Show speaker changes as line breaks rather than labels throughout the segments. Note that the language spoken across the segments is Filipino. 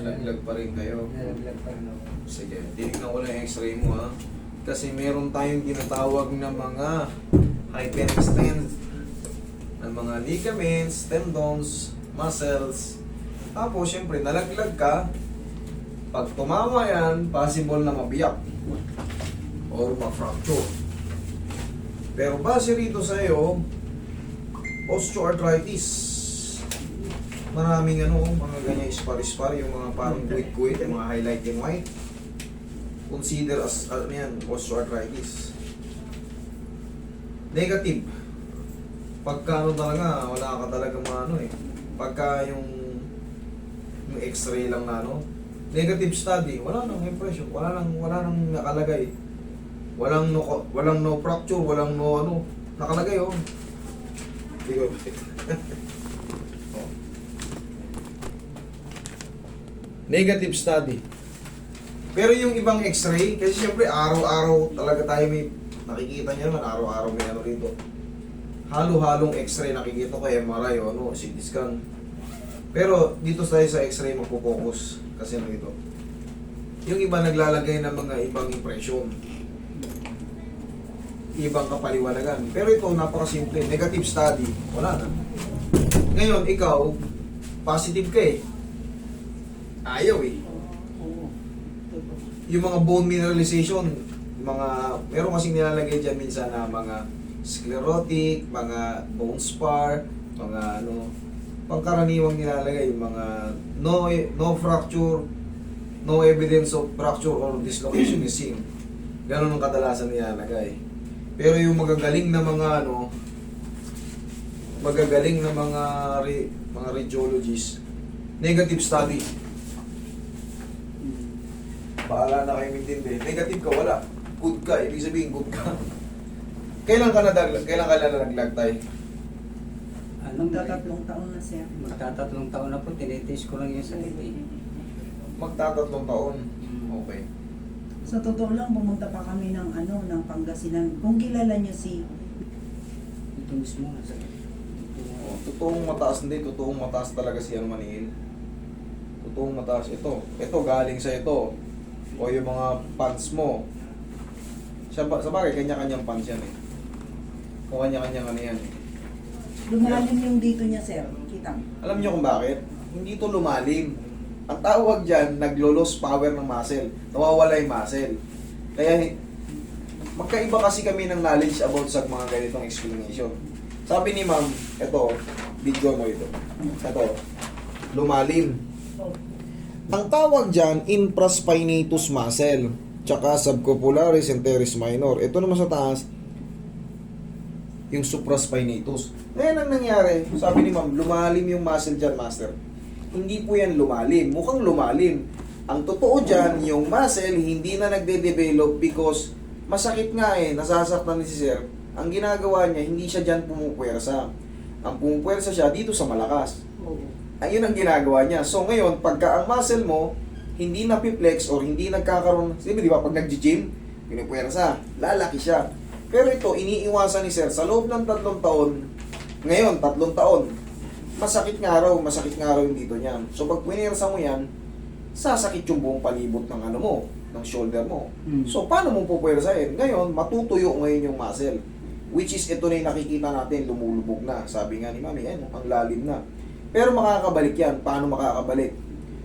Nalaglag pa rin kayo.
Nalaglag pa rin ako.
Sige, tinignan ko lang yung x-ray mo ha. Kasi meron tayong tinatawag na mga hyperextend ng mga ligaments, tendons, muscles. Tapos, syempre, nalaglag ka. Pag tumama yan, possible na mabiyak or ma-fracture. Pero base rito sa iyo, osteoarthritis. Maraming mga ganyan ispar-ispar, yung mga parang kuit-kuit, yung mga highlight in white. Consider as, osteoarthritis. Negative. Pagka talaga, wala ka talaga pagka yung x-ray lang na negative study, wala nang impression, wala nang nakalagay. Walang no fracture, walang nakalagay Bigo. Negative study. Pero yung ibang x-ray, kasi siyempre araw-araw talaga tayo may nakikita niyo naman, araw-araw may rito. Halo-halong x-ray nakikita ko, MRI CT scan. Pero dito tayo sa x-ray magpo-focus kasi dito. Yung iba naglalagay ng mga ibang impression. Ibang kapaliwanagan. Pero ito napakasimple, negative study, wala na. Ngayon ikaw positive ka ayaw yung mga bone mineralization, meron kasing nilalagay dyan minsan na mga sclerotic, mga bone spar, mga pangkaraniwang nilalagay, yung mga no fracture, no evidence of fracture or dislocation is seen. Ganun ang kadalasan nilalagay. Pero yung magagaling na mga mga radiologists, negative study. Bahala na kayo intindi. Negative ka, wala. Good ka, ibig sabihin good ka. Kailan ka nalaglag tayo?
Magtatatlong taon na siya.
Magtatatlong taon na po, tinitest ko lang yung sakit
Magtatatlong taon. Okay.
Sa totoo lang, pumunta pa kami ng Pangasinan. Kung kilala niyo si...
Ito mismo na sakit.
Totoong mataas hindi, totoong mataas talaga siya Manil. Totoong mataas ito. Ito galing sa ito. O yung mga pants mo. Sa bagay, kanya-kanyang pants yan O kanya-kanyang yan
Lumalim yung dito niya, sir. Kita mo.
Alam niyo kung bakit? Hindi ito lumalim. Ang tawag dyan, naglo-lose power ng muscle. Nawawala yung muscle. Kaya, magkaiba kasi kami ng knowledge about sa mga ganitong explanation. Sabi ni ma'am, ito, video mo ito. Ito, lumalim. Ang tawag dyan, infraspinatus muscle. Tsaka subcapularis and teres minor. Ito naman sa taas, yung supraspinatus. Ngayon ang nangyari, sabi ni ma'am, lumalim yung muscle dyan, master. Hindi po yan lumalim. Mukhang lumalim. Ang totoo dyan, yung muscle hindi na nagde-develop because masakit nga nasasaktan ni si sir. Ang ginagawa niya, hindi siya dyan pumupuwersa. Ang pumupuwersa siya dito sa malakas. Ayun ang ginagawa niya. So ngayon, pagka ang muscle mo, hindi na-flex or hindi nagkakaroon, di ba pag nag-gym, pinupuwersa, lalaki siya. Pero ito, iniiwasan ni sir, sa loob ng 3 taon, ngayon, 3 taon, masakit nga raw yung dito niyan. So pag puwersa mo yan, sasakit yung buong palibot ng ng shoulder mo. So paano mo pupuwersahin? Ngayon, matutuyo ngayon yung muscle. Which is, ito na yung nakikita natin, lumulubog na. Sabi nga ni mami, ang lalim na. Pero makakabalik yan. Paano makakabalik?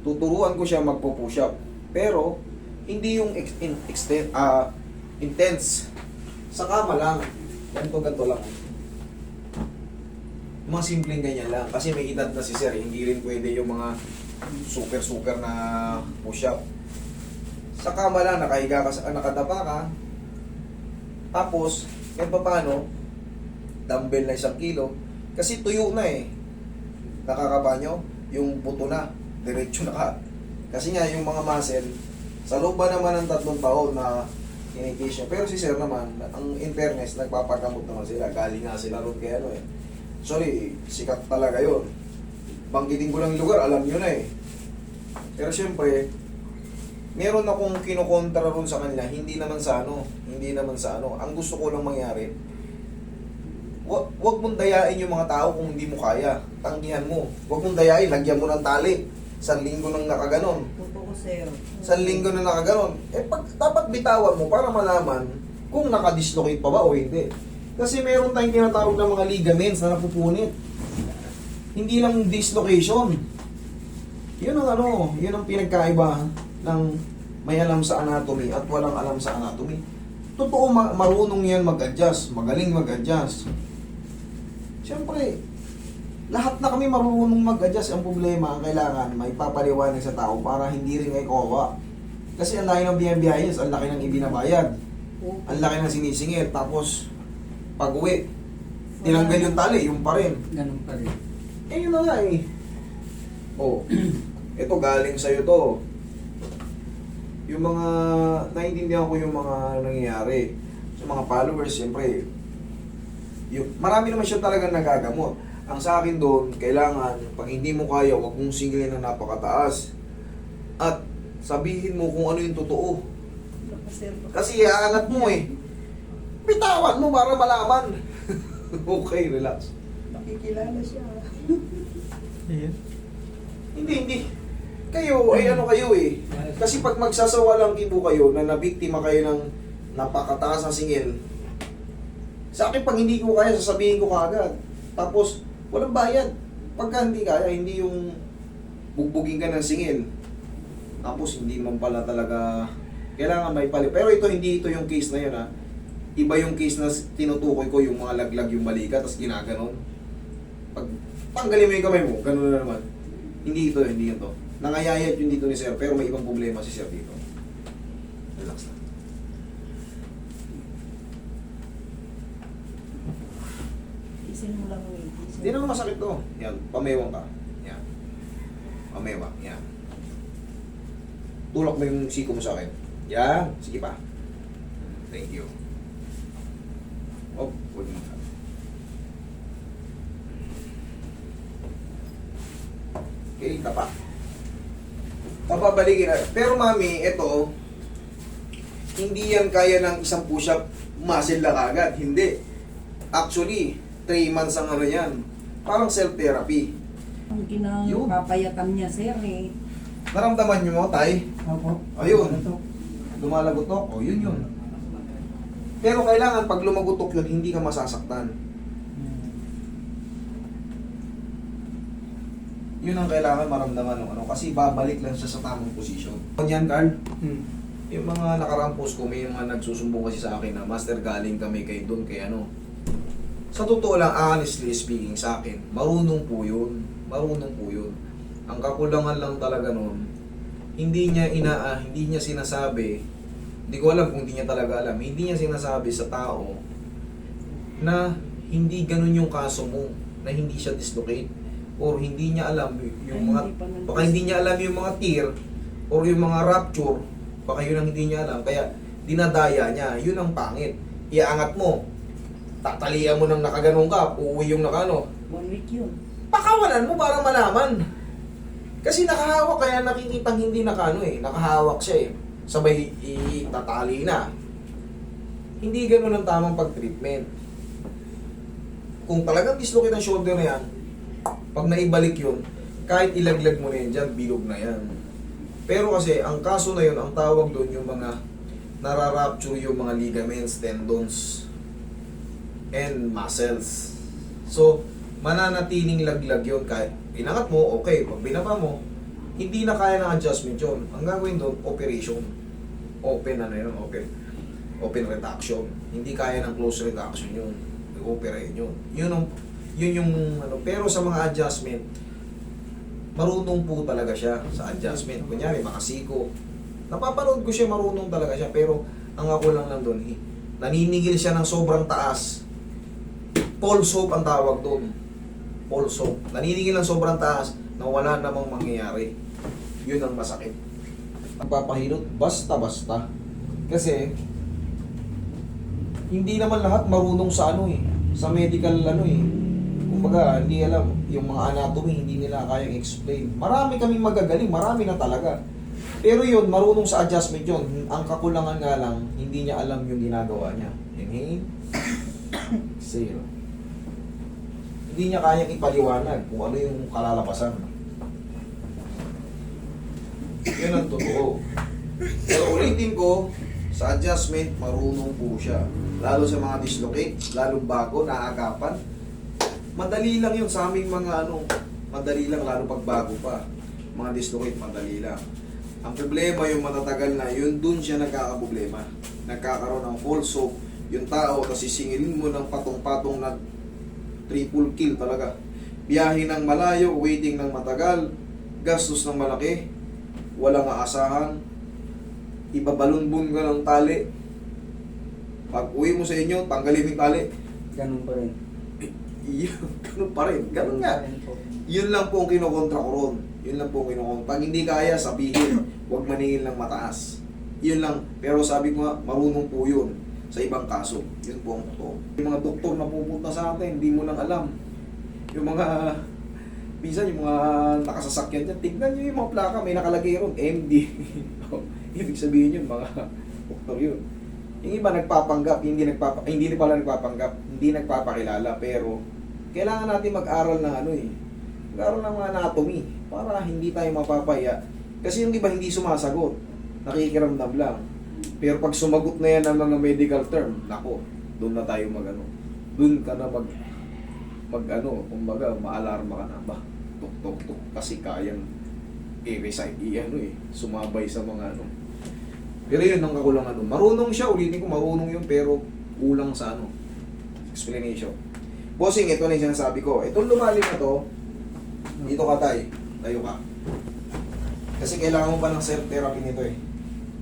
Tuturuan ko siya magpo-push up. Pero, hindi yung intense. Sa kama lang. Ganto lang. Mga simpleng ganyan lang. Kasi may edad na si sir. Hindi rin pwede yung mga super na push up. Sa kama lang, nakahiga ka, nakadapa ka. Tapos, kahit pa paano, dumbbell na 1 kilo. Kasi tuyo na Nakakaba nyo, yung buto na, diretso na ka. Kasi nga, yung mga muscle, sa loob ba naman ng 3 taon na kinikis niya. Pero si sir naman, ang in fairness, nagpapagamot naman sila. Galing nga sila ron kay Sorry, sikat talaga yon. Banggitin ko lang yung lugar, alam nyo na Pero syempre, meron akong kinukontra ron sa kanila, hindi naman sa Ang gusto ko lang mangyari, wag mong dayain yung mga tao kung hindi mo kaya. Tanggihan mo. Wag mong dayain, lagyan mo ng tali. Isang linggo nang nakaganon.
Totoo, sir.
Isang linggo na nakaganon. Dapat bitawan mo para malaman kung nakadislocate pa ba o hindi. Kasi meron tayong tinatawag na mga ligaments na napupunit. Hindi lang dislocation. Yun ang pinagkaiba ng may alam sa anatomy at walang alam sa anatomy. Totoo, marunong yan mag-adjust, magaling mag-adjust. Siyempre, lahat na kami marunong mag-adjust. Ang problema, ang kailangan, may papaliwanag sa tao para hindi rin ay kawawa. Kasi ang laki ng BMBIS, ang laki ng ibinabayad, ang laki ng sinisingit, tapos pag-uwi, tinanggal yung tali, yung pa rin.
Ganun pa rin.
Eh, yun na nga eh. Oh, ito galing sa'yo to. Yung mga, naiintindihan ko yung mga nangyayari. Sa mga followers, siyempre, marami naman siya talagang nagagamot. Ang sa akin doon, kailangan, pag hindi mo kaya, huwag mong singilin ng napakataas. At sabihin mo kung ano yung totoo. Kasi aangat mo eh. Bitawan mo para malaman. Okay, relax.
Nakikilala siya.
Hindi. Kayo, ay ano kayo eh. Kasi pag magsasawa lang kibo kayo na nabiktima kayo ng napakataas na singil, sa akin pag hindi ko kaya, sasabihin ko kaagad. Tapos, walang bayad. Pagka hindi kaya, hindi yung bugbugin ka ng singil. Tapos, hindi man pala talaga kailangan may pali. Pero hindi ito yung case na yun ha. Iba yung case na tinutukoy ko, yung mga laglag yung balikat, tapos ginaganon. Pag tanggalin mo yung kamay mo, ganun na naman. Hindi ito. Nangayayat yun dito ni Sir, pero may ibang problema si Sir dito. Relax lang.
Isin mo lang eh.
Hindi naman masakit to. Yan, pamewang ka. Yan. Pamewang, yan. Tulak mo yung siko mo sa akin. Yan, sige pa. Thank you. Oh, huwag mo. Okay, tapa. Papabalikin na. Pero mami, ito, hindi yan kaya ng isang push-up muscle na kagad. Hindi. Actually, 3 months ang ano yan. Parang self-therapy.
Ang
Yun.
kinapapayatan niya, sir eh.
Naramdaman nyo mo, tay?
Opo.
Ayun. Lumalagotok? O, yun. Pero kailangan pag lumagotok yun, hindi ka masasaktan. Yun ang kailangan maramdaman ng ano. Kasi babalik lang siya sa tamang posisyon. Yan, Carl. Yung mga nakaraang post ko, may mga nagsusumbong kasi sa akin na, Master, galing kami kay doon, kay ano. Sa totoo lang, honestly speaking sa akin, marunong po yun. Ang kakulangan lang talaga nun, hindi niya sinasabi, hindi ko alam kung hindi niya talaga alam, hindi niya sinasabi sa tao na hindi ganun yung kaso mo, na hindi siya dislocate, or hindi niya alam yung mga, baka hindi niya alam yung mga tear, or yung mga rupture, baka yun ang hindi niya alam, kaya dinadaya niya, yun ang pangit. Iaangat mo, tatalian mo ng nakaganong ka, uuwi yung nakano.
1 week yun.
Pakawalan mo para malaman. Kasi nakahawak, kaya nakikitang hindi nakano eh. Nakahawak siya eh. Sabay itatali na. Hindi ganun ang tamang pag-treatment. Kung talagang dislocate ang shoulder na yan, pag naibalik yun, kahit ilaglag mo na yan dyan, bilog na yan. Pero kasi, ang kaso na yun, ang tawag doon yung mga nararapture yung mga ligaments, tendons, and muscles. So, mananatiling laglag yun. Kahit inangat mo, okay. Pag binaba mo, hindi na kaya ng adjustment yun. Ang gagawin doon, operation. Open reduction. Hindi kaya ng close reduction yun. I-operate yun. Yun yung ano. Pero sa mga adjustment, marunong po talaga siya sa adjustment. Kunyari, makasiko. Napapanood ko siya, marunong talaga siya. Pero, ang ako lang doon, naninigil siya ng sobrang taas. Pulse hope ang tawag doon. Pulse hope. Naninigil ng sobrang taas na wala namang mangyayari. Yun ang masakit. Pagpapahilot, basta-basta. Kasi, hindi naman lahat marunong sa ano eh. Sa medical ano eh. Kumbaga, hindi alam. Yung mga anatomy, hindi nila kayang explain. Marami kaming magagaling, marami na talaga. Pero yun, marunong sa adjustment yun. Ang kakulangan nga lang, hindi niya alam yung ginagawa niya. Inhale. Exhale. Hindi niya kayang ipaliwanag kung ano yung kalalabasan. Yun ang totoo. Pero ulitin ko, sa adjustment, marunong po siya. Lalo sa mga dislocate, lalo bago, naagapan. Madali lang yun sa aming mga madali lang, lalo pag bago pa. Mga dislocate, madali lang. Ang problema yung matatagal na, yun dun siya nagkakaproblema. Nagkakaroon ng false hope. Yung tao, tapos sisingilin mo ng patong-patong na triple kill talaga. Biyahe ng malayo, waiting ng matagal, gastos ng malaki, walang aasahan, ibabalunbon ka ng tali. Pag uwi mo sa inyo, tanggalin yung tali.
Ganun pa rin.
Ganun pa rin. Ganun nga.
pa rin po.
Yun lang po ang kinokontra ko ron. Yun lang po ang kinokontra. Pag hindi kaya, sabihin, huwag maningil ng mataas. Yun lang. Pero sabi ko nga, marunong po yun sa ibang kaso. Yun po ang totoo. Yung mga doktor na pupunta sa atin, hindi mo lang alam. Yung mga, minsan yung mga nakasasakyan dyan, tignan nyo yung mga plaka, may nakalagay ron, MD. Ibig sabihin yun, mga doktor yun. Yung iba nagpapanggap, hindi pala nagpapanggap, hindi nagpapakilala, pero kailangan natin mag-aral ng mag-aral ng mga anatomy para hindi tayo mapapahiya. Kasi yung iba hindi sumasagot, nakikiramdam lang. Pero pag sumagot na yan ng mga medical term, nako, doon na tayo doon ka na kumbaga, maalarma ka na ba? Tuk, kasi kayang sumabay sa mga Pero yun ang kakulangan doon. Marunong siya, ulitin ko, marunong yun, pero kulang sa explanation. Bossing, ito na yung sinasabi ko. Itong lumalim na to, dito ka tayo ka. Kasi kailangan mo pa ng self-therapy nito eh.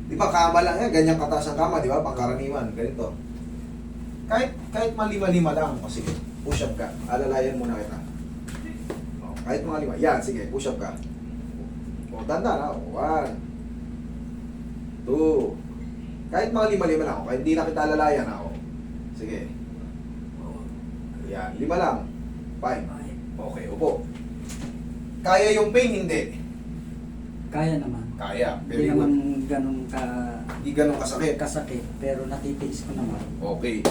Di ba kama lang yan, ganyan kataas ang kama, di ba? Pangkaraniwan, ganito. Kahit malima-lima lang, o sige, push up ka. Alalayan muna kita. O, kahit mga lima, yan, sige, push up ka. O, tanda na, 1, 2, kahit mga lima-lima lang ako, kahit hindi na kita alalayan ako. Sige. Yan, 5 lang. 5. Okay, upo. Kaya yung pain, hindi.
Kaya naman.
Kaya,
Hindi
very
naman
good. Hindi ganun kasakit.
kasakit, pero natitiis ko naman.
Okay.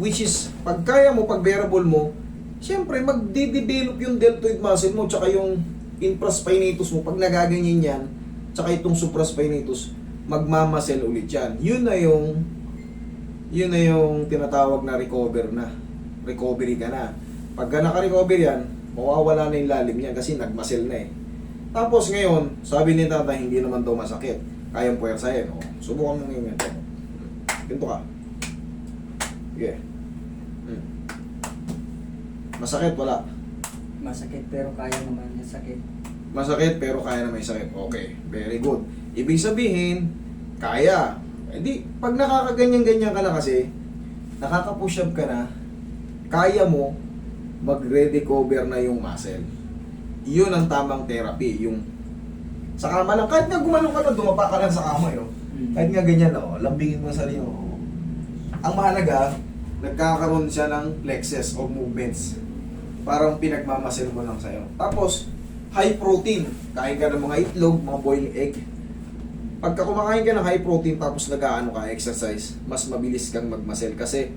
Which is, pag kaya mo, pag bearable mo, siyempre, magde-develop yung deltoid muscle mo, tsaka yung infraspinatus mo, pag nagaganyan yan, tsaka itong supraspinatus, magmamasel ulit yan. Yun na yung tinatawag na recovery ka na. Pagka naka-recover yan, mawawala na yung lalim niya kasi nagmasel na eh. Tapos ngayon, sabi ni tatay, hindi naman daw masakit. Kayang puwersahin. O, subukan mo ngayon ito. Ganito ka. Sige. Masakit, wala.
Masakit, pero kaya naman yung sakit.
Masakit, pero kaya na may sakit. Okay, very good. Ibig sabihin, kaya. Hindi, pag nakakaganyan-ganyan ka na kasi, nakaka-push up ka na, kaya mo, magre-recover na yung muscle. Yun ang tamang therapy. Yung sa kama lang, kahit nga gumanong ka na, dumapa ka lang sa kama, kahit nga ganyan, lambingin mo sa sarili mo. Ang mahalaga, nagkakaroon siya ng flexes o movements. Parang pinagmamasil mo lang sa'yo. Tapos, high protein. Kain ka ng mga itlog, mga boiled egg. Pagka kumakain ka ng high protein tapos exercise, mas mabilis kang magmasel kasi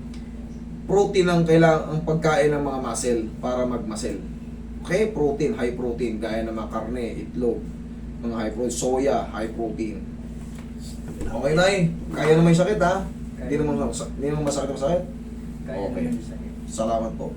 protein ang kailangan ang pagkain ng mga muscle para magmasel. Okay, protein, high protein, gaya ng mga karne, itlog, mga high protein, soya, high protein. Okay na kaya naman yung sakit ha? Hindi naman masakit ang sakit?
Kaya
Okay.
naman yung sakit.
Salamat po.